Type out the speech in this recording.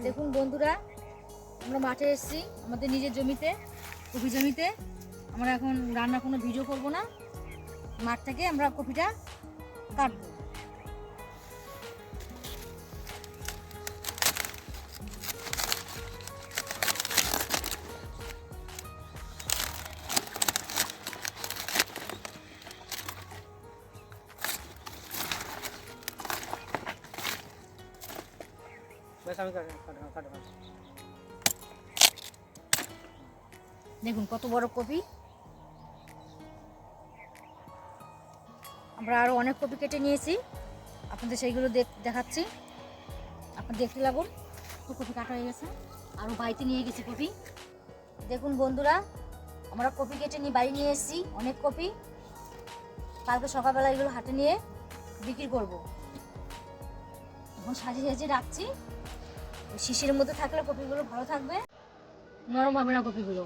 দেখুন বন্ধুরা, আমরা মাঠে এসেছি আমাদের নিজের জমিতে, কপি জমিতে। আমরা এখন রান্না কোনো ভিডিও করব না, মাঠ থেকে আমরা কপিটা কাটবো। দেখুন কত বড় কপি। আমরা আরো অনেক কপি কেটে নিয়েছি, আপনাদের সেইগুলো দেখাচ্ছি, আপনারা দেখতে লাগুন। তো কপি কাটা হয়ে গেছে, আরও বাড়িতে নিয়ে গেছি কপি। দেখুন বন্ধুরা, আমরা কপি কেটে নিয়ে বাড়ি নিয়ে এসেছি অনেক কপি। কালকে সকালবেলা এগুলো হাটে নিয়ে বিক্রি করব। এখন সাজিয়ে সাজিয়ে রাখছি, শিশির মধ্যে থাকলে কপিগুলো ভালো থাকবে, নরম হবে না কপিগুলো।